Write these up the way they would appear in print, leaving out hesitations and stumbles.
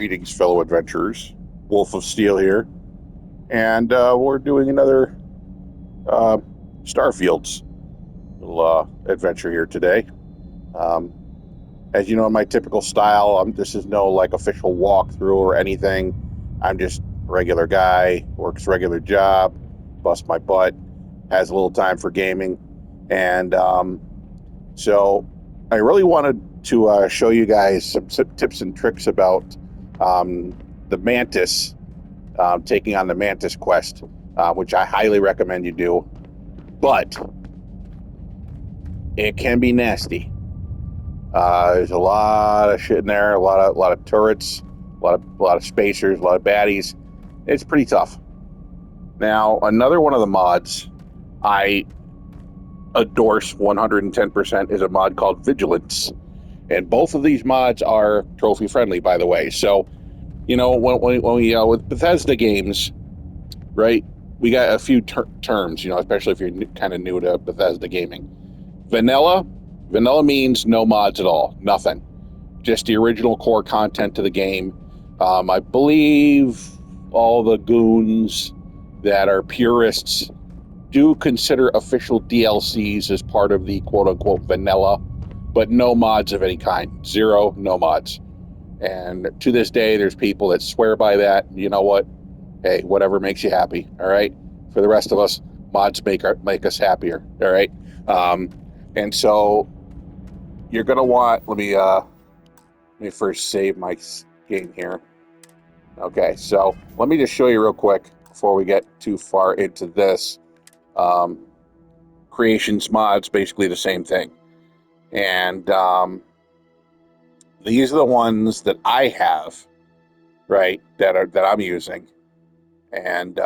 Greetings, fellow adventurers. Wolf-of-STEEL here, and we're doing another uh, Starfields little adventure here today. Um, as you know, in my typical style, this is no like official walkthrough or anything. I'm just a regular guy, works regular job, busts my butt, has a little time for gaming, and so I really wanted to show you guys some tips and tricks about the Mantis, taking on the Mantis quest, which I highly recommend you do. But it can be nasty. There's a lot of shit in there, a lot of turrets, a lot of spacers, a lot of baddies. It's pretty tough. Now, another one of the mods I endorse 110% is a mod called Vigilance. And both of these mods are trophy friendly, by the way. So, you know, when we with Bethesda games, right, we got a few terms, you know, especially if you're kind of new to Bethesda gaming. Vanilla means no mods at all, nothing, just the original core content of the game. I believe all the goons that are purists do consider official DLCs as part of the quote-unquote vanilla, but no mods of any kind. Zero, no mods. And to this day, there's people that swear by that. You know what? Hey, whatever makes you happy, all right? For the rest of us, mods make us happier, all right? And so you're going to want, let me first save my game here. Okay, so let me just show you real quick before we get too far into this. Creations mods, basically the same thing. And these are the ones that I have, right, that I'm using. And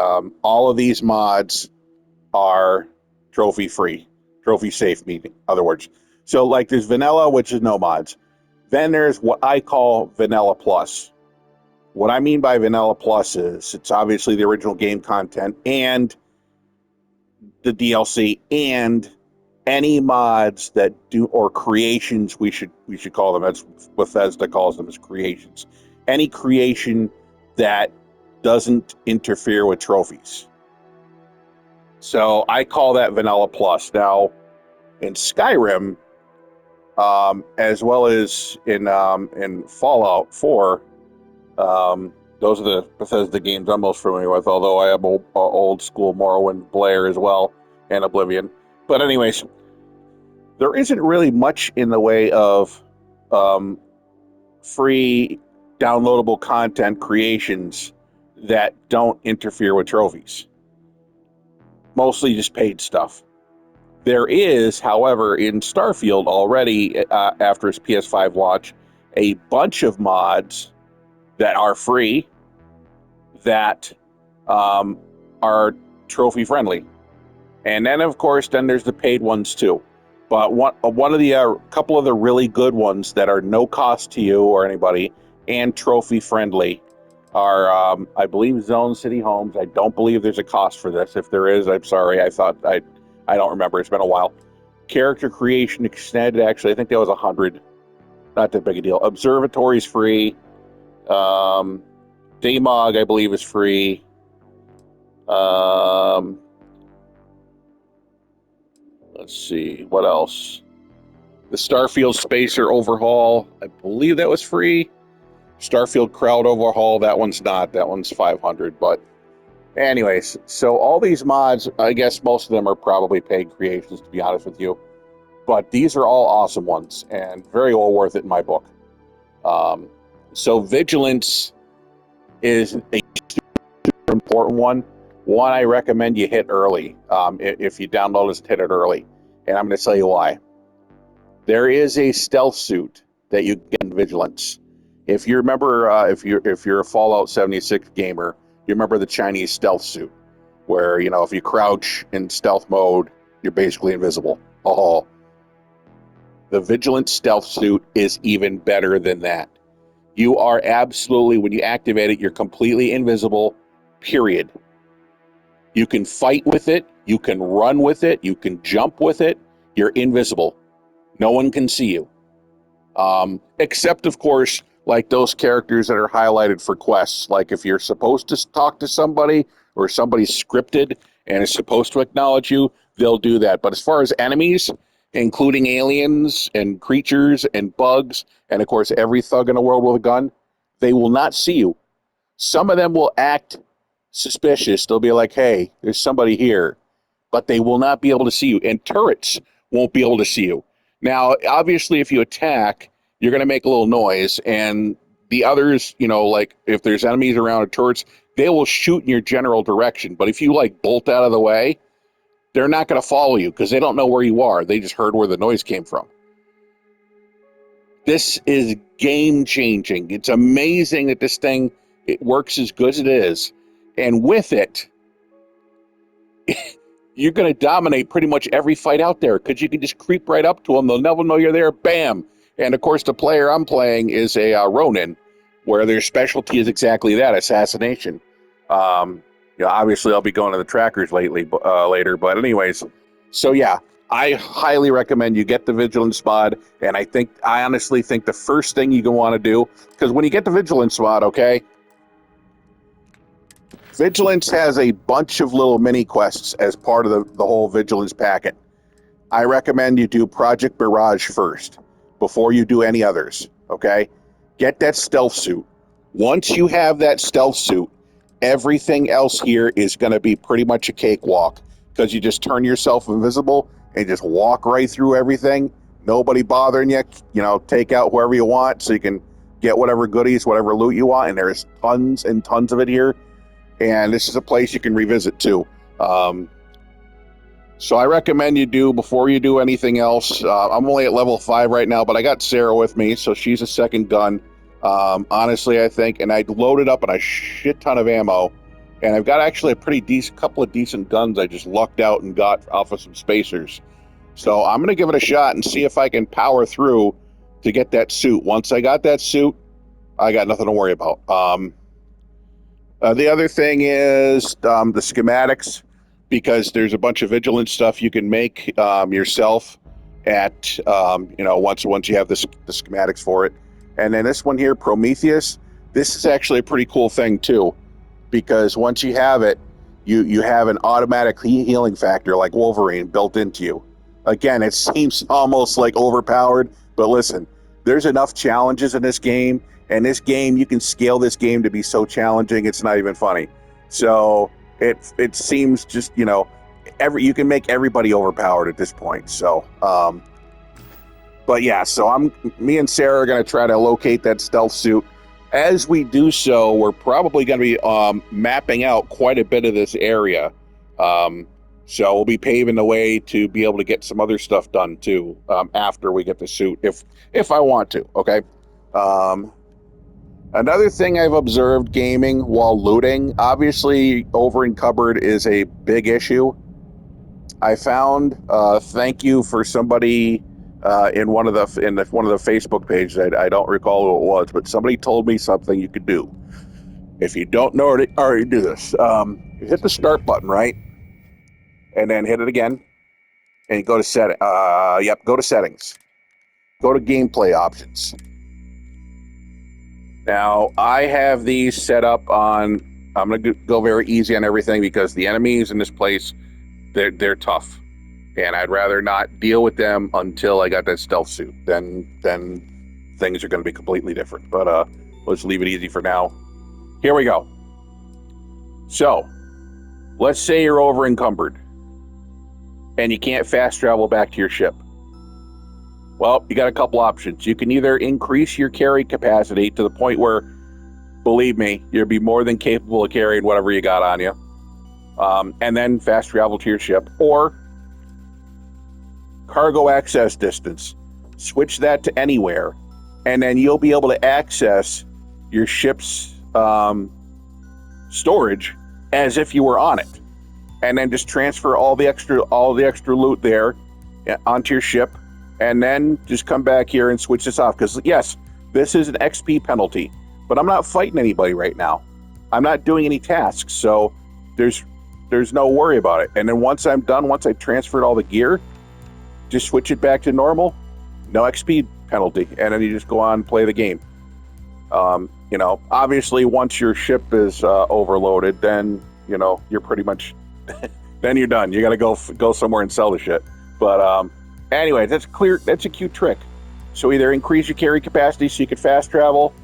all of these mods are trophy free, trophy safe, meaning other words. So like there's vanilla, which is no mods. Then there's what I call vanilla plus. What I mean by vanilla plus is it's obviously the original game content and the DLC and any mods that do, or creations, we should call them, as Bethesda calls them, as creations. Any creation that doesn't interfere with trophies. So I call that vanilla plus. Now, in Skyrim, as well as in Fallout 4, those are the Bethesda games I'm most familiar with, although I have old school Morrowind, Blair as well, and Oblivion. But anyways, there isn't really much in the way of free downloadable content creations that don't interfere with trophies. Mostly just paid stuff. There is, however, in Starfield already, after its PS5 launch, a bunch of mods that are free that are trophy friendly. And then, of course, then there's the paid ones too. But one of the couple of the really good ones that are no cost to you or anybody and trophy friendly are, I believe, Zone City Homes. I don't believe there's a cost for this. If there is, I'm sorry. I don't remember. It's been a while. Character creation extended. Actually, I think that was 100. Not that big a deal. Observatory's free. Daemog, I believe, is free. Let's see, what else? The Starfield Spacer Overhaul, I believe that was free. Starfield Crowd Overhaul, that one's not. That one's 500. But anyways, so all these mods, I guess most of them are probably paid creations, to be honest with you. But these are all awesome ones and very well worth it in my book. So Vigilance is a super important one. One I recommend you hit early. If you download this, hit it early. And I'm going to tell you why. There is a stealth suit that you get in Vigilance. If you remember, if you're a Fallout 76 gamer, you remember the Chinese stealth suit, where, you know, if you crouch in stealth mode, you're basically invisible. Oh, the Vigilance stealth suit is even better than that. You are absolutely, when you activate it, you're completely invisible, period. You can fight with it, you can run with it, you can jump with it, you're invisible. No one can see you. Except, of course, like those characters that are highlighted for quests. Like if you're supposed to talk to somebody or somebody's scripted and is supposed to acknowledge you, they'll do that. But as far as enemies, including aliens and creatures and bugs, and of course every thug in the world with a gun, they will not see you. Some of them will act suspicious. They'll be like, hey, there's somebody here, but they will not be able to see you. And turrets won't be able to see you. Now, obviously, if you attack, you're going to make a little noise, and the others, you know, like if there's enemies around or turrets, they will shoot in your general direction. But if you like bolt out of the way, they're not going to follow you because they don't know where you are. They just heard where the noise came from. This is game changing. It's amazing that this thing, it works as good as it is. And with it, you're going to dominate pretty much every fight out there because you can just creep right up to them. They'll never know you're there. Bam. And of course, the player I'm playing is a Ronin, where their specialty is exactly that, assassination. You know, obviously, I'll be going to the trackers later. But anyways, so yeah, I highly recommend you get the Vigilance mod. And I honestly think the first thing you're going to want to do, because when you get the Vigilance mod, okay, Vigilance has a bunch of little mini quests as part of the whole Vigilance packet. I recommend you do Project Barrage first before you do any others, okay? Get that stealth suit. Once you have that stealth suit, everything else here is going to be pretty much a cakewalk because you just turn yourself invisible and just walk right through everything. Nobody bothering you. You know, take out whoever you want so you can get whatever goodies, whatever loot you want, and there's tons and tons of it here. And this is a place you can revisit too. So I recommend you do, before you do anything else, I'm only at level 5 right now, but I got Sarah with me, so she's a second gun. Honestly, I think, and I loaded up on a shit ton of ammo, and I've got actually a pretty decent, couple of decent guns I just lucked out and got off of some spacers. So I'm going to give it a shot and see if I can power through to get that suit. Once I got that suit, I got nothing to worry about. The other thing is the schematics, because there's a bunch of Vigilance stuff you can make yourself at, once you have the schematics for it. And then this one here, Prometheus, this is actually a pretty cool thing too, because once you have it, you have an automatic healing factor like Wolverine built into you. Again, it seems almost like overpowered, but listen, there's enough challenges in this game. And this game, you can scale this game to be so challenging, it's not even funny. So it seems just, you can make everybody overpowered at this point. So, but yeah, so me and Sarah are going to try to locate that stealth suit. As we do so, we're probably going to be mapping out quite a bit of this area. So we'll be paving the way to be able to get some other stuff done too after we get the suit, if I want to. Okay. Another thing I've observed gaming while looting, obviously over encumbered is a big issue. I found, thank you for somebody in one of the Facebook pages. I don't recall who it was, but somebody told me something you could do. If you don't know it, already do this. You hit the start button, right? And then hit it again, and you go to go to settings. Go to gameplay options. Now, I have these set up on, I'm going to go very easy on everything because the enemies in this place, they're tough. And I'd rather not deal with them until I got that stealth suit. Then things are going to be completely different. But let's leave it easy for now. Here we go. So, let's say you're over encumbered and you can't fast travel back to your ship. Well, you got a couple options. You can either increase your carry capacity to the point where, believe me, you'll be more than capable of carrying whatever you got on you, and then fast travel to your ship, or cargo access distance. Switch that to anywhere, and then you'll be able to access your ship's storage as if you were on it, and then just transfer all the extra loot there onto your ship. And then just come back here and switch this off. Because, yes, this is an XP penalty. But I'm not fighting anybody right now. I'm not doing any tasks. So there's no worry about it. And then once I'm done, once I transferred all the gear, just switch it back to normal. No XP penalty. And then you just go on and play the game. You know, obviously, once your ship is overloaded, then you know you're pretty much then you're done. You got to go somewhere and sell the shit. But anyway, that's clear. That's a cute trick. So either increase your carry capacity so you can fast travel,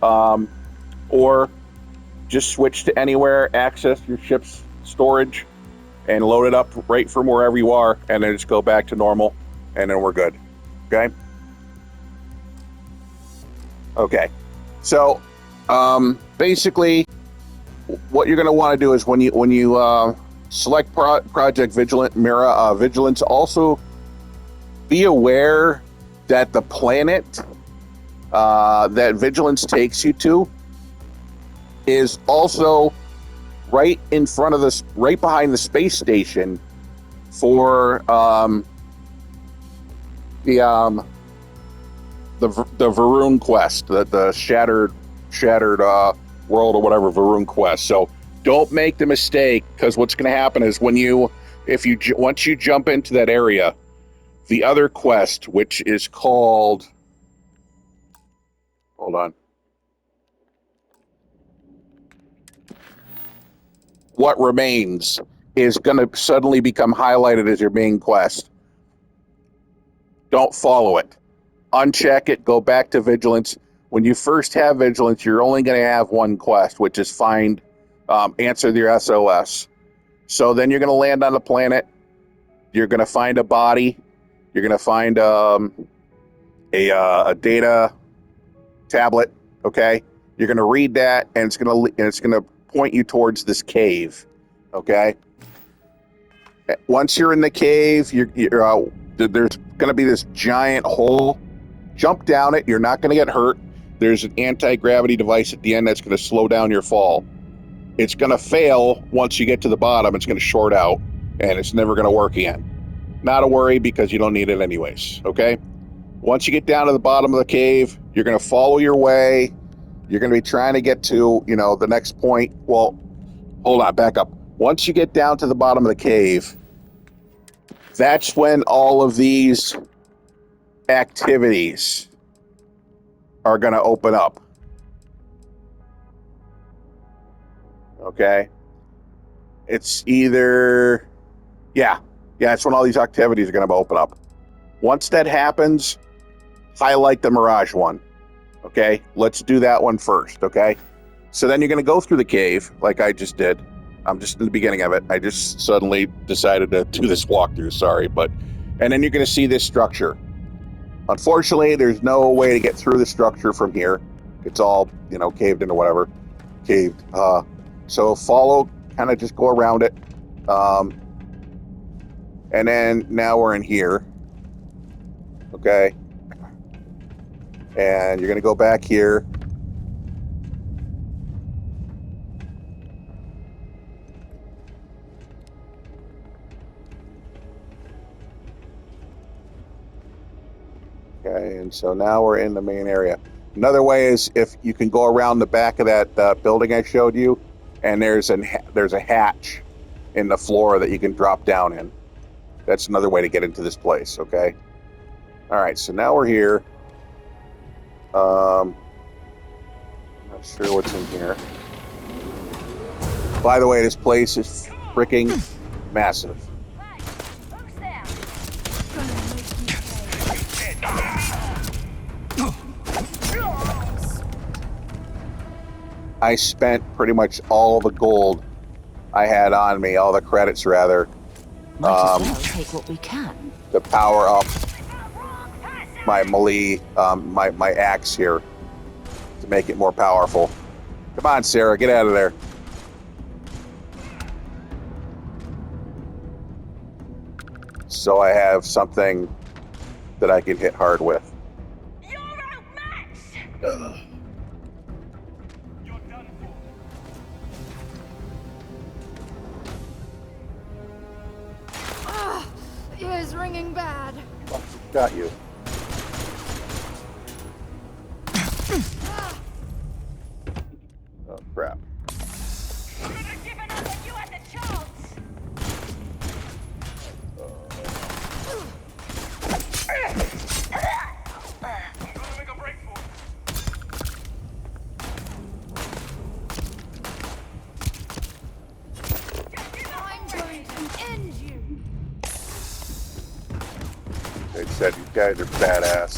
or just switch to anywhere, access your ship's storage, and load it up right from wherever you are, and then just go back to normal, and then we're good. Okay? Okay. So basically, what you're going to want to do is when you select Project Vigilance, also be aware that the planet that Vigilance takes you to is also right in front of this, right behind the space station for the Varun quest, the shattered world or whatever Varun quest. So don't make the mistake, because what's going to happen is once you jump into that area, the other quest, which is called, hold on, What Remains, is going to suddenly become highlighted as your main quest. Don't follow it. Uncheck it, go back to Vigilance. When you first have Vigilance, you're only going to have one quest, which is answer your SOS. So then you're going to land on the planet. You're going to find a body. You're going to find a data tablet. Okay, you're going to read that, and it's going to point you towards this cave. Okay. Once you're in the cave, there's going to be this giant hole. Jump down it. You're not going to get hurt. There's an anti-gravity device at the end that's going to slow down your fall. It's going to fail once you get to the bottom. It's going to short out, and it's never going to work again. Not a worry, because you don't need it anyways, okay? Once you get down to the bottom of the cave, you're going to follow your way. You're going to be trying to get to, the next point. Well, hold on, back up. Once you get down to the bottom of the cave, that's when all of these activities are going to open up. Okay? It's either... Yeah, it's when all these activities are going to open up. Once that happens, highlight the Mirage one. Okay? Let's do that one first, okay? So then you're going to go through the cave, like I just did. I'm just in the beginning of it. I just suddenly decided to do this walkthrough, sorry. And then you're going to see this structure. Unfortunately, there's no way to get through the structure from here. It's all, caved in or whatever. Caved. So follow, kind of just go around it. And then now we're in here. Okay. And you're going to go back here. Okay, and so now we're in the main area. Another way is if you can go around the back of that building I showed you, and there's a hatch in the floor that you can drop down in. That's another way to get into this place, okay? All right, so now we're here. I'm not sure what's in here. By the way, this place is freaking massive. I spent pretty much all the gold I had on me, all the credits rather, Might as well take what we can. to power up my melee, my axe here, to make it more powerful. Come on, Sarah, get out of there. So I have something that I can hit hard with. You're outmatched! Ugh. You're done for. Ears ringing bad. Got you. Oh, crap. Should have given up when you had the chance! I'm gonna make a break for it. said, these guys are badass.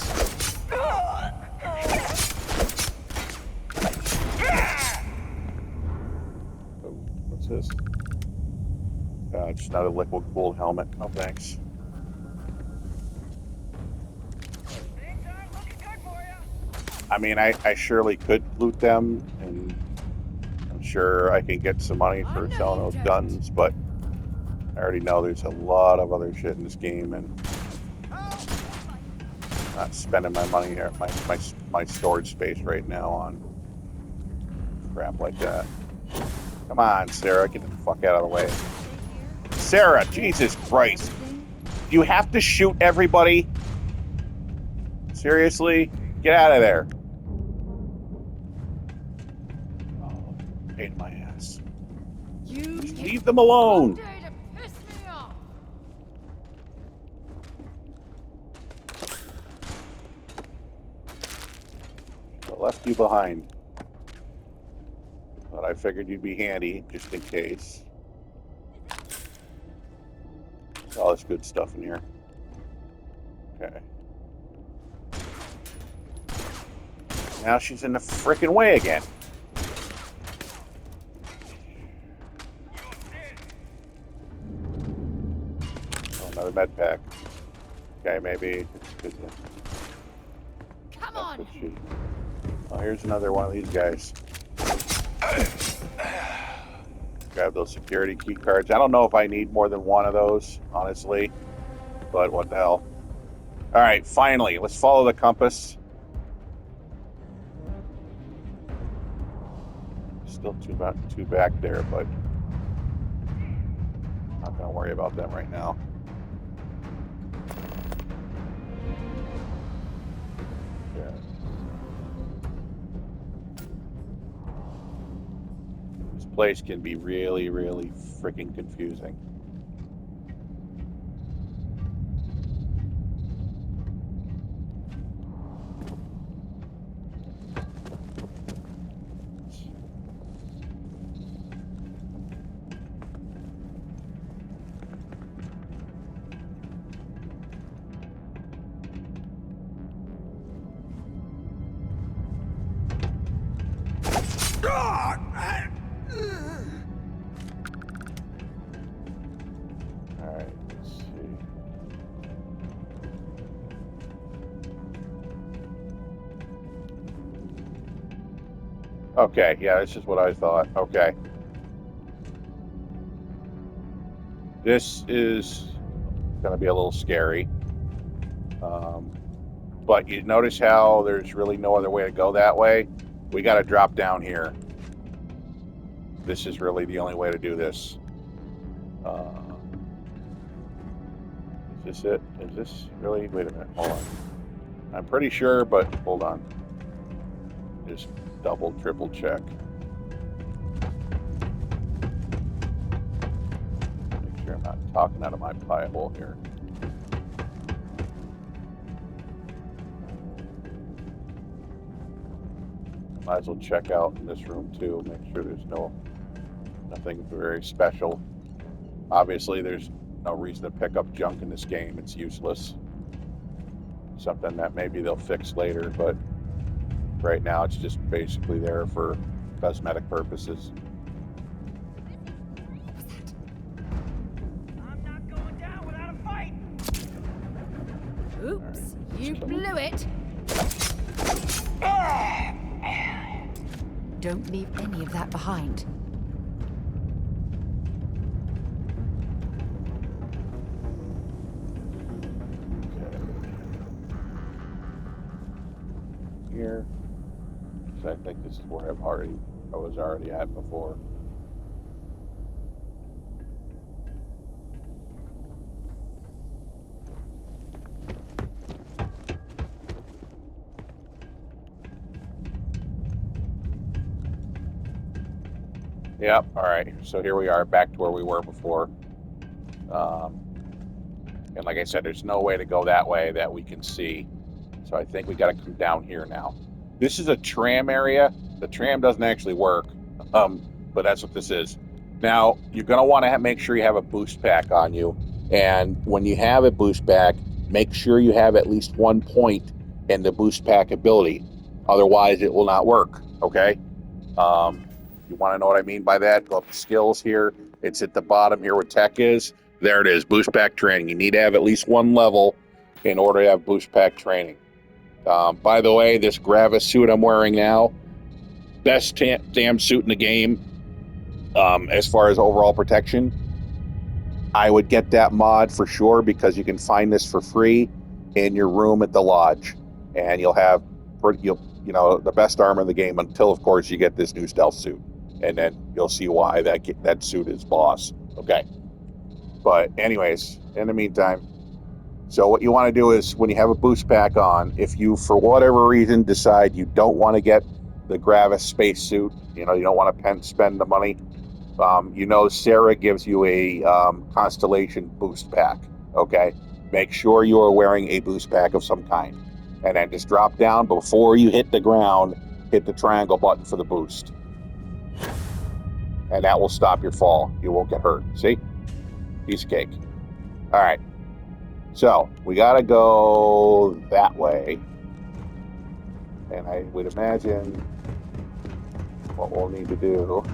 Oh, what's this? Just another liquid cooled helmet. No thanks. Things aren't looking good for you. I mean, I surely could loot them, and I'm sure I can get some money for I know selling you those don't. guns, but I already know there's a lot of other shit in this game, and I'm not spending my money here, my storage space right now on crap like that. Come on, Sarah, get the fuck out of the way. Sarah, Jesus Christ. Do you have to shoot everybody? Seriously? Get out of there. Oh, pain in my ass. You Just leave them alone. day to piss me off. I left you behind. But I figured you'd be handy, just in case. All this good stuff in here. Okay. Now she's in the frickin' way again. Oh, another med pack. Okay, maybe it's good to... Come on. Shoot. Oh, here's another one of these guys. Grab those security key cards. I don't know if I need more than one of those, honestly. But what the hell. Alright, finally. Let's follow the compass. Still two back there, but not going to worry about them right now. Yeah. This place can be really, really freaking confusing. Alright, let's see. Okay, yeah, this is what I thought. Okay. This is going to be a little scary. But you notice how there's really no other way to go that way? We got to drop down here. This is really the only way to do this. Is this it? Is this really? Wait a minute. Hold on. I'm pretty sure, but hold on. Just double, triple check. Make sure I'm not talking out of my pie hole here. Might as well check out in this room too. Make sure there's nothing very special. Obviously, there's no reason to pick up junk in this game. It's useless. Something that maybe they'll fix later, but right now it's just basically there for cosmetic purposes. I'm not going down without a fight. Oops, you blew it. Don't leave any of that behind. Here, so I think this is where I was already at before. Yep. All right. So here we are, back to where we were before. And like I said, there's no way to go that way that we can see. So I think we got to come down here now. This is a tram area. The tram doesn't actually work, but that's what this is. Now, you're going to want to make sure you have a boost pack on you. And when you have a boost pack, make sure you have at least 1 point in the boost pack ability. Otherwise, it will not work, okay? You want to know what I mean by that? Go up to skills here. It's at the bottom here where tech is. There it is, boost pack training. You need to have at least 1 level in order to have boost pack training. By the way, this Gravis suit I'm wearing now, best damn suit in the game as far as overall protection. I would get that mod for sure because you can find this for free in your room at the lodge, and you'll have the best armor in the game until, of course, you get this new stealth suit, and then you'll see why that suit is boss. Okay, but anyways, in the meantime, so what you want to do is when you have a boost pack on, if you for whatever reason decide you don't want to get the Gravis spacesuit, you don't want to spend the money. Sarah gives you a Constellation boost pack, okay? Make sure you are wearing a boost pack of some kind. And then just drop down before you hit the ground, hit the triangle button for the boost. And that will stop your fall. You won't get hurt. See? Piece of cake. All right. So, we got to go that way. And I would imagine what we'll need to do...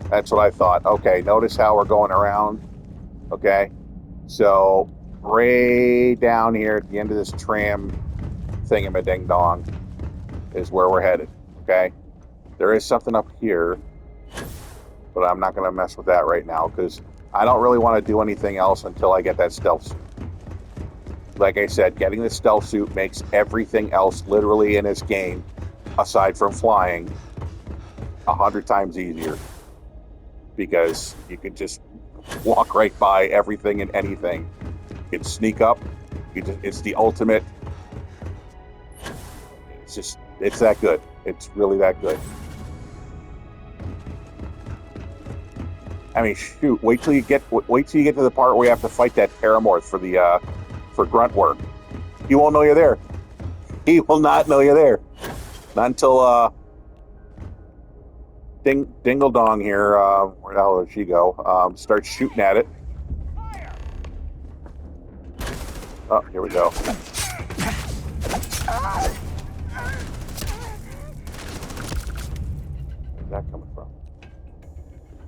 That's what I thought. Okay, notice how we're going around. Okay, so way down here at the end of this tram thingamading-dong is where we're headed. Okay, there is something up here, but I'm not going to mess with that right now because I don't really want to do anything else until I get that stealth suit. Like I said, getting the stealth suit makes everything else literally in this game, aside from flying, 100 times easier. Because you can just walk right by everything and anything. You can sneak up. It's the ultimate. It's that good. It's really that good. I mean, shoot! Wait till you get to the part where you have to fight that Paramorph for grunt work. He won't know you're there. He will not know you're there. Not until Dingle Dong here, where the hell did she go? Starts shooting at it. Oh, here we go. Where's that coming from?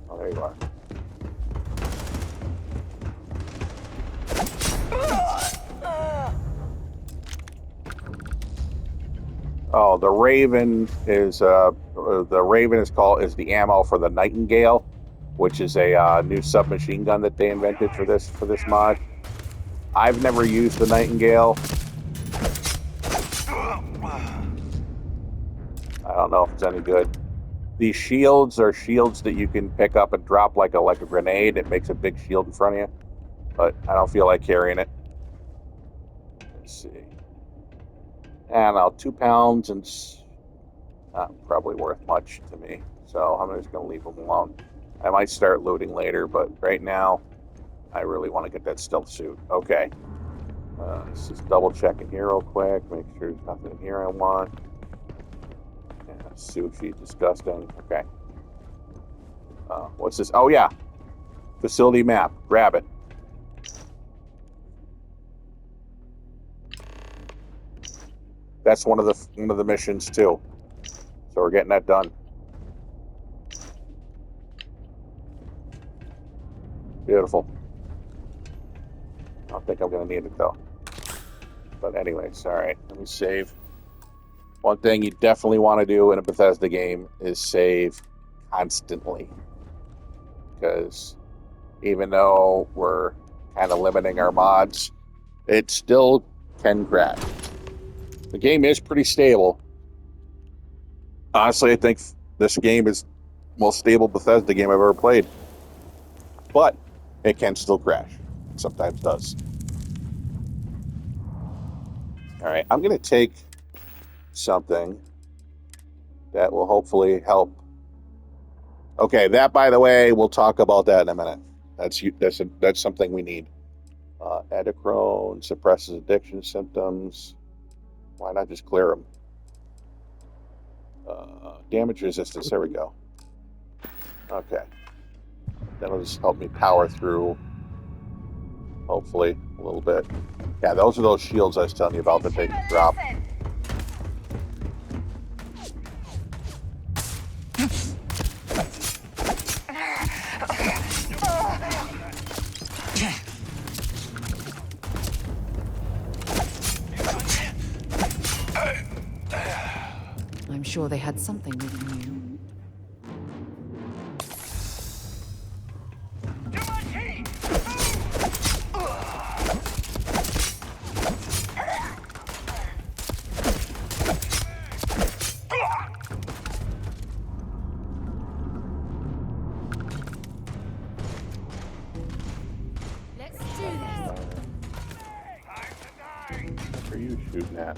Oh, there you are. Oh, the Raven is the ammo for the Nightingale, which is a new submachine gun that they invented for this mod. I've never used the Nightingale. I don't know if it's any good. These shields are shields that you can pick up and drop like a grenade. It makes a big shield in front of you, but I don't feel like carrying it. Let's see. I don't know, 2 pounds and not probably worth much to me, so I'm just going to leave them alone. I might start looting later, but right now, I really want to get that stealth suit. Okay. Let's just double check in here real quick, make sure there's nothing in here I want. Yeah, sushi, disgusting. Okay. What's this? Oh, yeah. Facility map. Grab it. That's one of the missions too. So we're getting that done. Beautiful. I don't think I'm going to need it though. But anyways, all right. Let me save. One thing you definitely want to do in a Bethesda game is save constantly. Because even though we're kind of limiting our mods, it still can crash. The game is pretty stable. Honestly, I think this game is the most stable Bethesda game I've ever played. But it can still crash. It sometimes does. All right, I'm going to take something that will hopefully help. Okay, that, by the way, we'll talk about that in a minute. That's something we need. Edachrone suppresses addiction symptoms. Why not just clear them? Damage resistance. There we go. Okay. That'll just help me power through Hopefully, a little bit. Yeah, those are those shields I was telling you about that they can drop. I'm sure they had something we can use. Let's do this. What are you shooting at?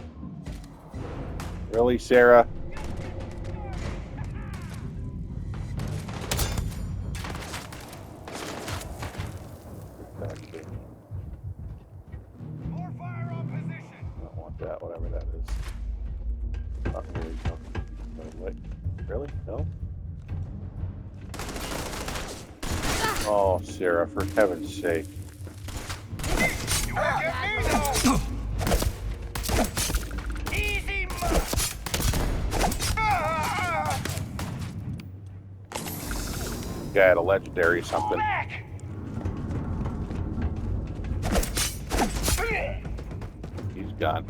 Really, Sarah? More fire on position. I don't want that, whatever that is. Oh, here we go. Wait, really? No? Oh, Sarah, for heaven's sake. You won't get me though. Easy, Guy had a legendary something. back. He's gone.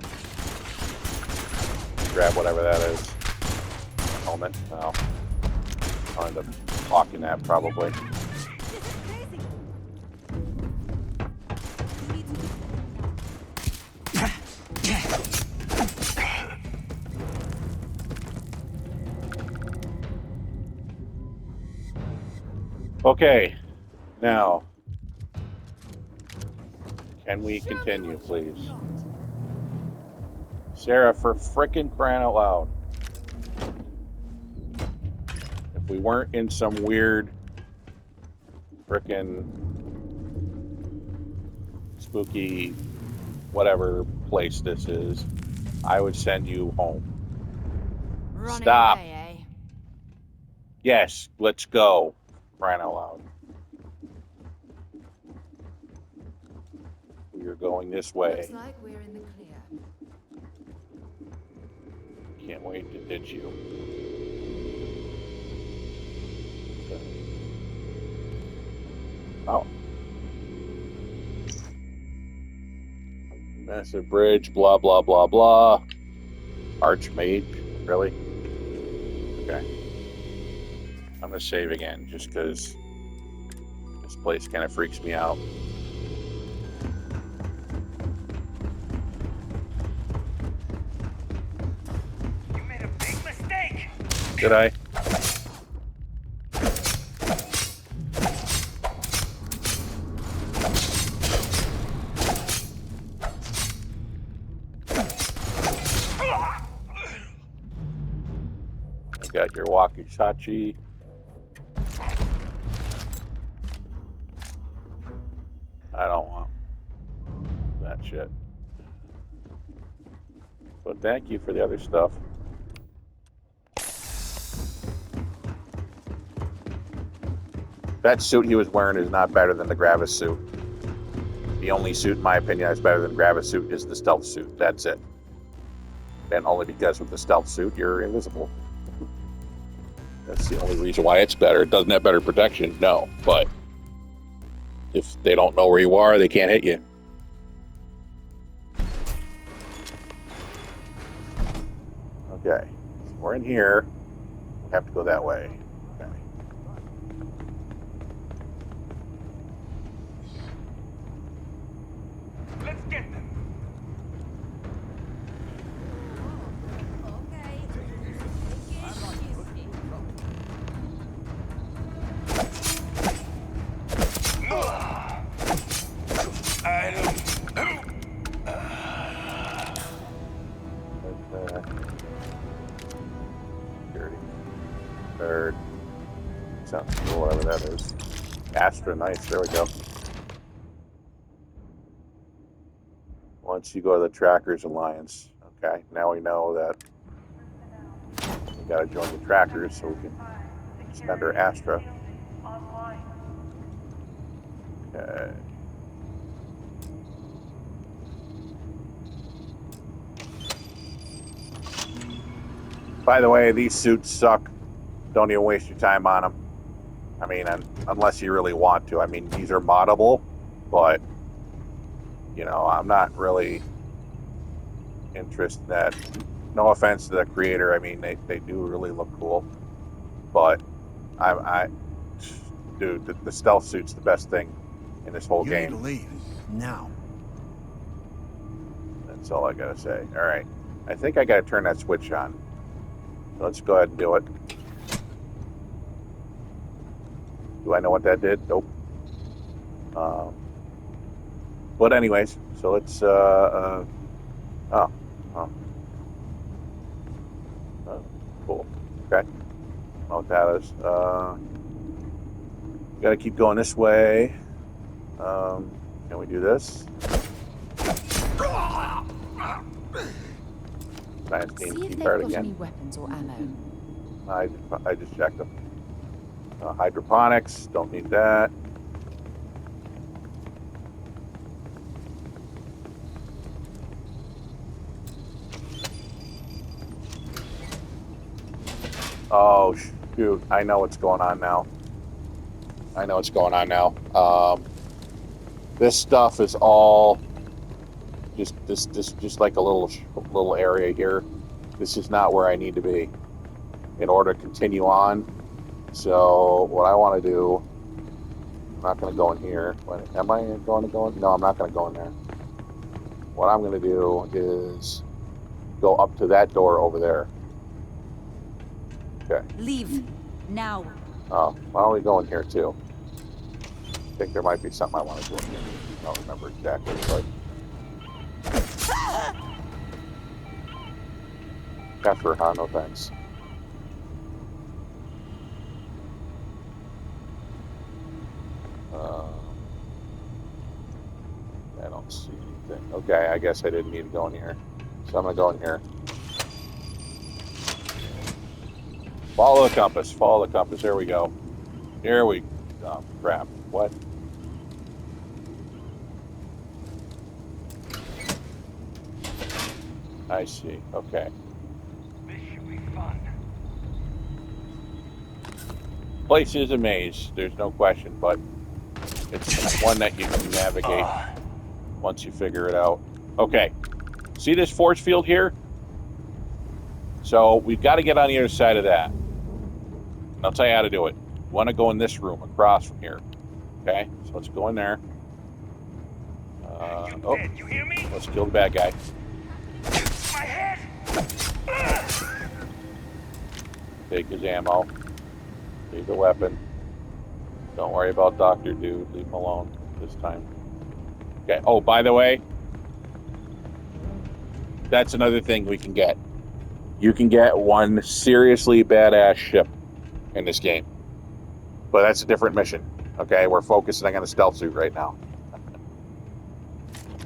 Grab whatever that is. Helmet? No. I'll end up hawking that probably. Okay, now, can we continue, please? Sarah, for frickin' crying out loud. If we weren't in some weird frickin' spooky whatever place this is, I would send you home. Running Stop. away, eh? Yes, let's go. Crying out loud. We are going this way. Looks like we're in the clear. Can't wait to ditch you. Oh. Massive bridge, blah, blah, blah, blah. Archmage, really? Okay. I'm going to save again, just because this place kind of freaks me out. You made a big mistake. Did I? I got your walkie-talkie. I don't want that shit. But thank you for the other stuff. That suit he was wearing is not better than the Gravis suit. The only suit, in my opinion, that's better than the Gravis suit is the stealth suit. That's it. And only because with the stealth suit, you're invisible. That's the only reason why it's better. It doesn't have better protection, no. But if they don't know where you are, they can't hit you. Okay, so we're in here. We have to go that way. Okay. Let's get them. Security. Third. Sounds cool, whatever that is. Astra, nice. There we go. Once you go to the Trackers Alliance. Okay, now we know that we gotta join the Trackers so we can spend our Astra. Okay. By the way, these suits suck. Don't even waste your time on them. I mean, unless you really want to. I mean, these are moddable, but, you know, I'm not really interested in that. No offense to the creator. I mean, they do really look cool. But, dude, the stealth suit's the best thing in this whole You game. need to leave. Now. That's all I gotta say. All right. I think I gotta turn that switch on. So let's go ahead and do it. Do I know what that did? Nope. But anyways, so let's, cool. Okay. I don't know what that is. Gotta keep going this way. Can we do this? Nice See team if they've keypad got any again. weapons or ammo. I just checked them. Hydroponics, don't need that. Oh, shoot. I know what's going on now. This stuff is all just like a little area here. This is not where I need to be in order to continue on. So what I want to do, I'm not going to go in here. Am I going to go in? No, I'm not going to go in there. What I'm going to do is go up to that door over there. Okay. Leave. Now. Oh, why don't we go in here too? I think there might be something I want to do in here. I don't remember exactly, but... Pepper, huh? No thanks. I don't see anything. Okay, I guess I didn't need to go in here. So I'm going to go in here. Follow the compass. Follow the compass. There we go. Here we... Oh, crap. What? I see. Okay. This should be fun. Place is a maze. There's no question, but it's one that you can navigate once you figure it out. Okay. See this force field here? So we've got to get on the other side of that. And I'll tell you how to do it. You want to go in this room across from here. Okay? So let's go in there. Oh, Dead, you hear me? let's kill the bad guy. My head! Take his ammo. Take the weapon. Don't worry about Dr. Dude. Leave him alone this time. Okay. Oh, by the way, that's another thing we can get. You can get one seriously badass ship in this game. But that's a different mission. Okay, we're focusing on the stealth suit right now.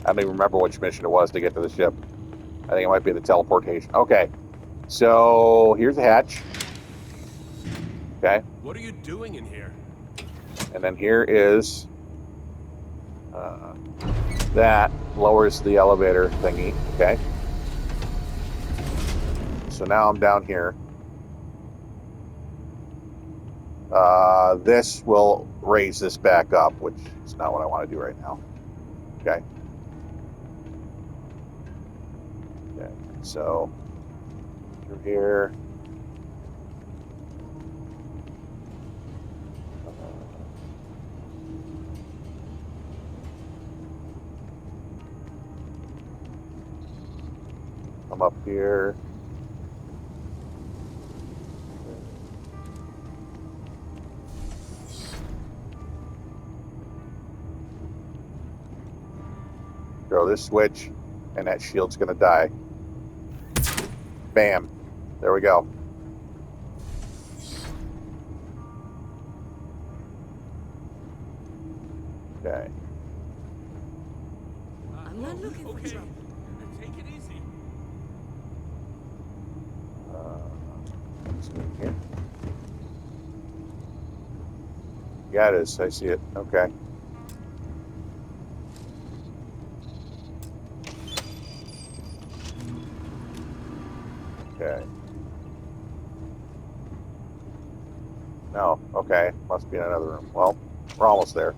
I don't even remember which mission it was to get to the ship. I think it might be the teleportation. Okay, so here's the hatch. Okay. What are you doing in here? And then here is that lowers the elevator thingy. Okay. So now I'm down here. This will raise this back up, which is not what I want to do right now. Okay. Okay. So through here. I'm up here. Throw this switch, and that shield's gonna die. Bam. There we go. Okay. I'm not looking for Okay. trouble. Take it easy. Let's go in here. Yeah, it is. I see it. Okay. Okay. No, okay. Must be in another room. Well, we're almost there.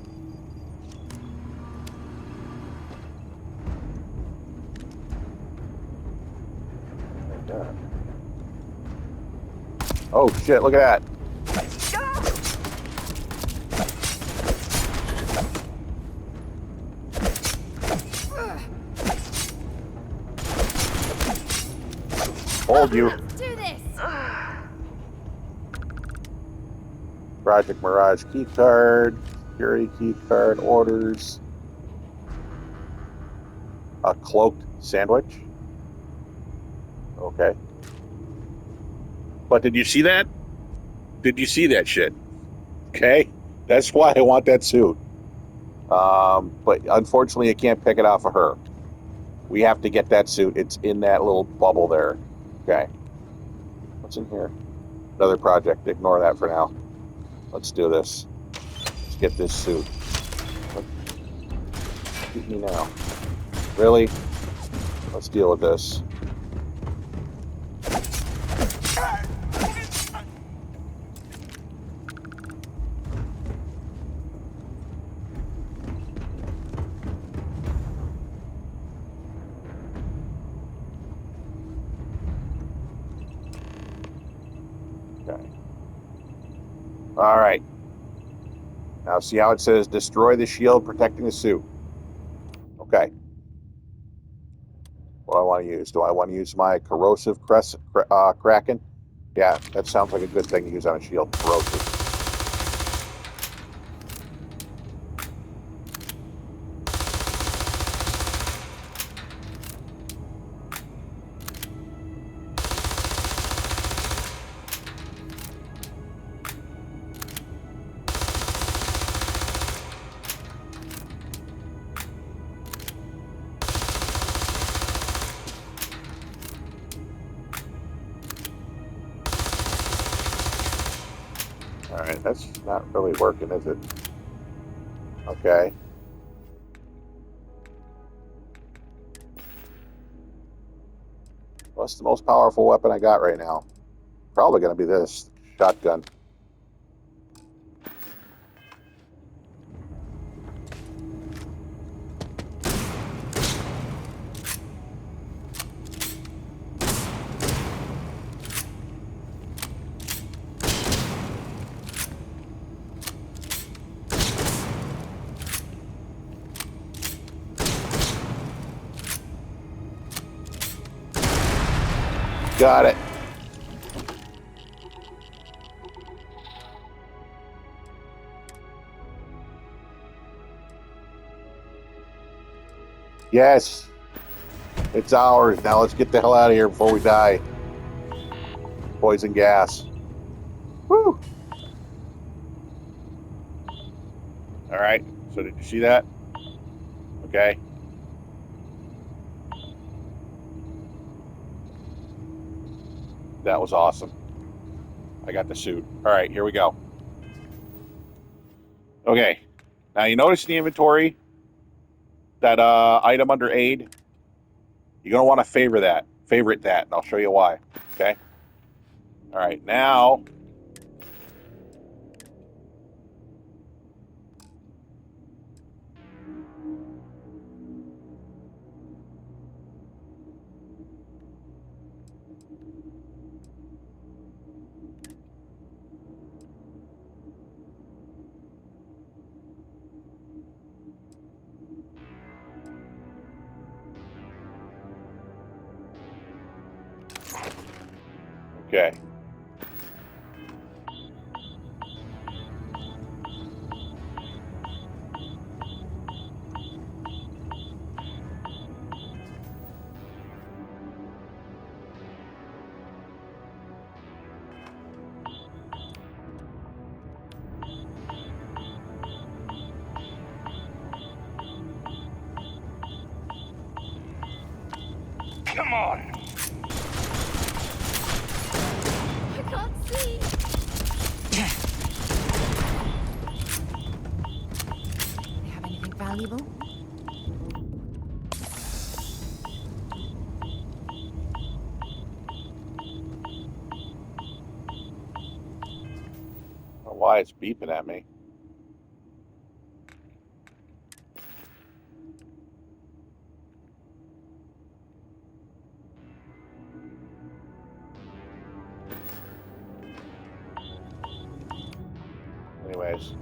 Like that. Oh shit, look at that. Hold you. Let's do this. Project Mirage key card, security key card, orders, a cloaked sandwich. Okay. But did you see that? Did you see that shit? Okay. That's why I want that suit. But unfortunately, I can't pick it off of her. We have to get that suit. It's in that little bubble there. Okay. What's in here? Another project. Ignore that for now. Let's do this. Let's get this suit. Shoot me now. Really? Let's deal with this. Okay. All right. Now see how it says destroy the shield protecting the suit. Okay. What do I want to use? Do I want to use my corrosive kraken? Yeah, that sounds like a good thing to use on a shield. Corrosive. All right, that's not really working, is it? Okay. What's the most powerful weapon I got right now? Probably going to be this shotgun. Got it. Yes. It's ours. Now let's get the hell out of here before we die. Poison gas. Woo! All right. So did you see that? Okay. That was awesome. I got the suit. All right, here we go. Okay. Now you notice in the inventory that item under aid. You're gonna want to favorite that, and I'll show you why. Okay. All right. Now. Okay. Come on. I can't see. They have anything valuable? know why it's beeping at me. Anyways.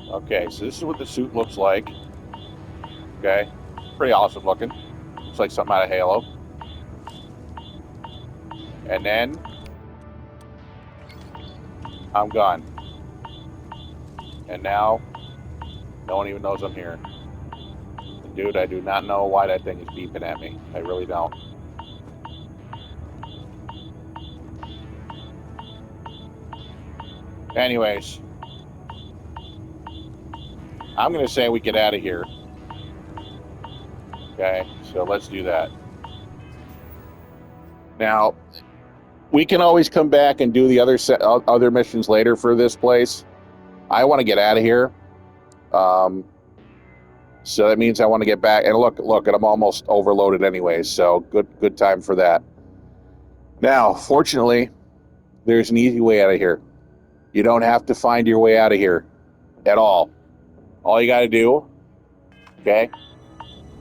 Okay, so this is what the suit looks like. Okay, pretty awesome looking. Looks like something out of Halo. And then I'm gone. And now no one even knows I'm here. And dude, I do not know why that thing is beeping at me. I really don't. Anyways, I'm going to say we get out of here. Okay, so let's do that. Now, we can always come back and do the other missions later for this place. I want to get out of here. So that means I want to get back. And look, and I'm almost overloaded anyways, so good time for that. Now, fortunately, there's an easy way out of here. You don't have to find your way out of here at all. All you got to do, okay,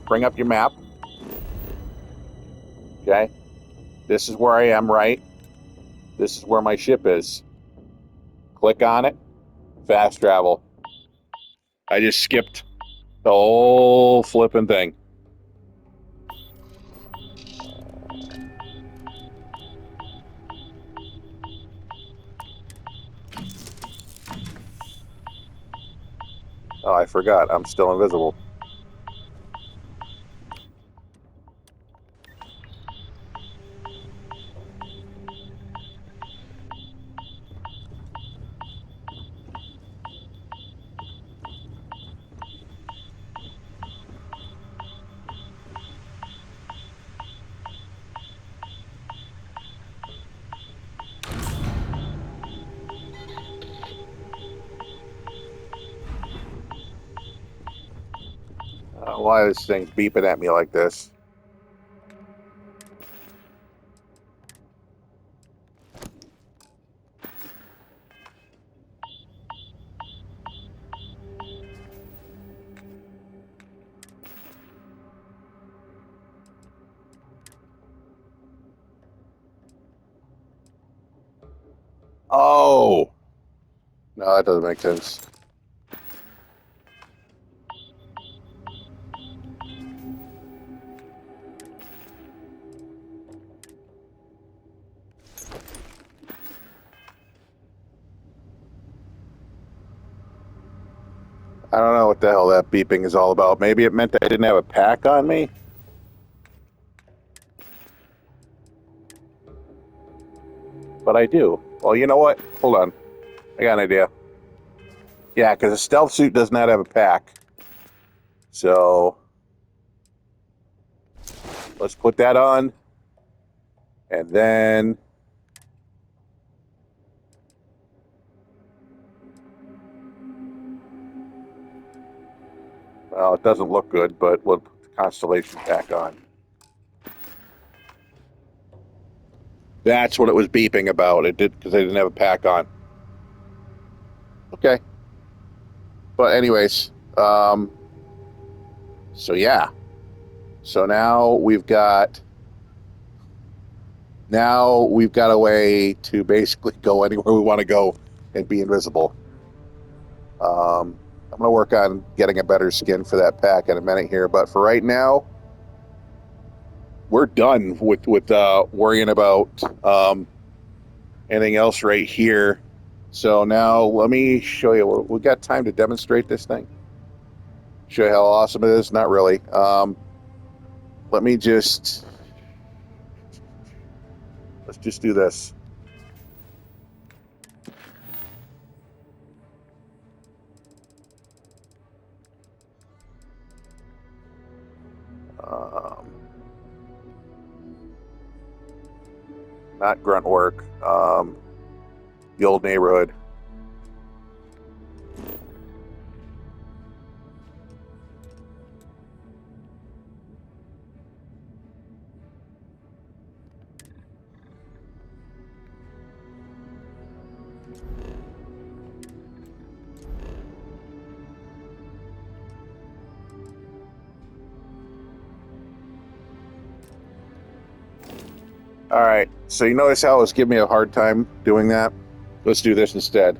bring up your map. Okay, this is where I am, right? This is where my ship is. Click on it, fast travel. I just skipped the whole flipping thing. Oh, I forgot. I'm still invisible. Why this thing's beeping at me like this? Oh! No, that doesn't make sense. I don't know what the hell that beeping is all about. Maybe it meant that I didn't have a pack on me? But I do. Well, you know what? Hold on. I got an idea. Yeah, because a stealth suit does not have a pack. So let's put that on. And then well, it doesn't look good, but we'll put the Constellation pack on. That's what it was beeping about. It did because I didn't have a pack on. Okay. But anyways, so yeah. So now we've got a way to basically go anywhere we want to go and be invisible. I'm going to work on getting a better skin for that pack in a minute here, but for right now, we're done with worrying about anything else right here. So now let me show you. We got time to demonstrate this thing. Show you how awesome it is. Not really. Let me let's just do this. Not grunt work. The old neighborhood. All right, so you notice how it was giving me a hard time doing that? Let's do this instead.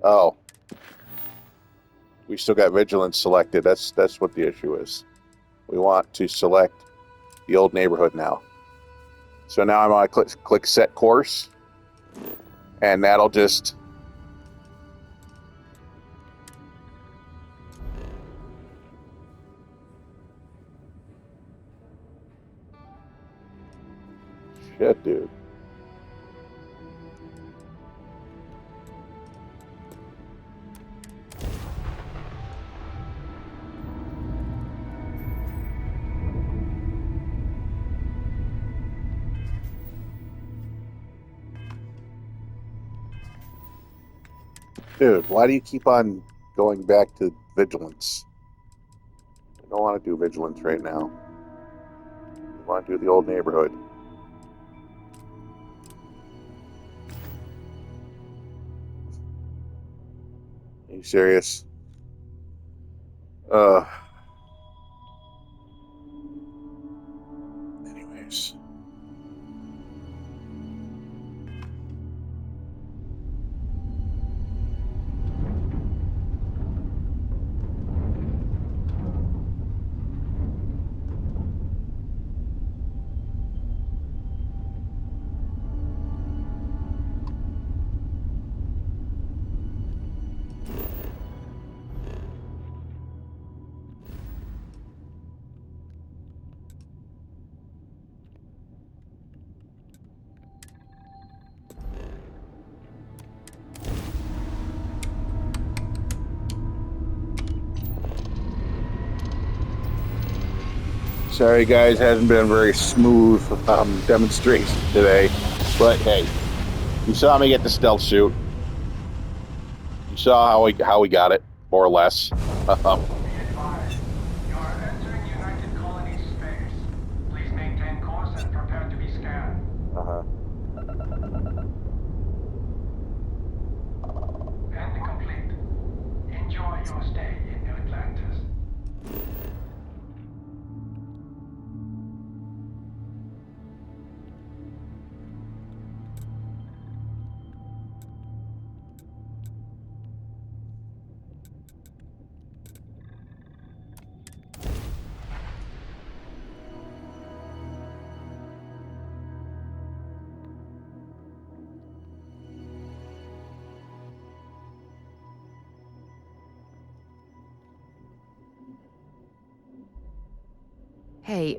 Oh. We still got vigilance selected. That's what the issue is. We want to select the old neighborhood now. So now I'm going to click set course, and that'll just shit, dude. Dude, why do you keep on going back to vigilance? I don't want to do vigilance right now. I want to do the old neighborhood. Are you serious? Anyways. Sorry, guys, hasn't been a very smooth demonstration today, but hey, you saw me get the stealth suit. You saw how we got it, more or less. Be advised, you are entering United Colonies space. Please maintain course and prepare to be scanned. End complete. Enjoy your stay in New Atlantis. Hey,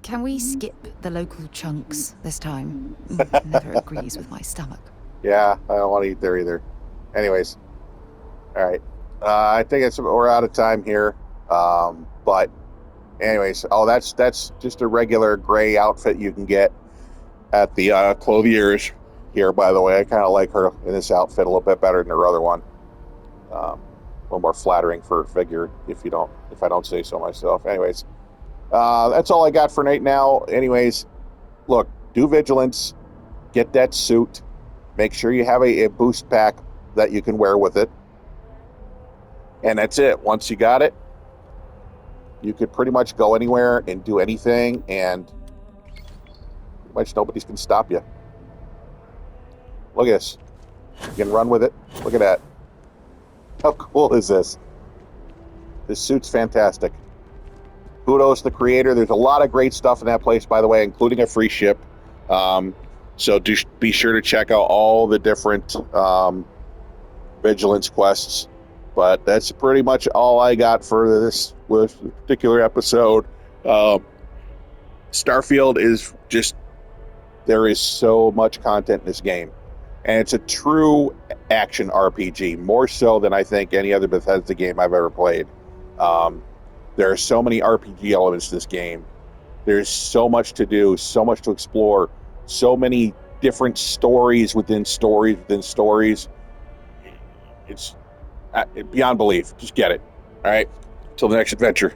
can we skip the local chunks this time? Never agrees with my stomach. Yeah, I don't want to eat there either. Anyways, all right. I think we're out of time here. But anyways, that's just a regular gray outfit you can get at the clothiers here. By the way, I kind of like her in this outfit a little bit better than her other one. A little more flattering for her figure, if I don't say so myself. Anyways, that's all I got for right now. Anyways, look, do vigilance, get that suit. Make sure you have a boost pack that you can wear with it. And that's it. Once you got it, you could pretty much go anywhere and do anything, and pretty much nobody's can stop you. Look at this. You can run with it. Look at that. How cool is this? This suit's fantastic. Kudos to the creator. There's a lot of great stuff in that place, by the way, including a free ship. So be sure to check out all the different vigilance quests. But that's pretty much all I got for this particular episode. Starfield is just, there is so much content in this game. And it's a true action RPG, more so than I think any other Bethesda game I've ever played. There are so many RPG elements to this game. There's so much to do, so much to explore, so many different stories within stories within stories. It's beyond belief. Just get it. All right. Till the next adventure.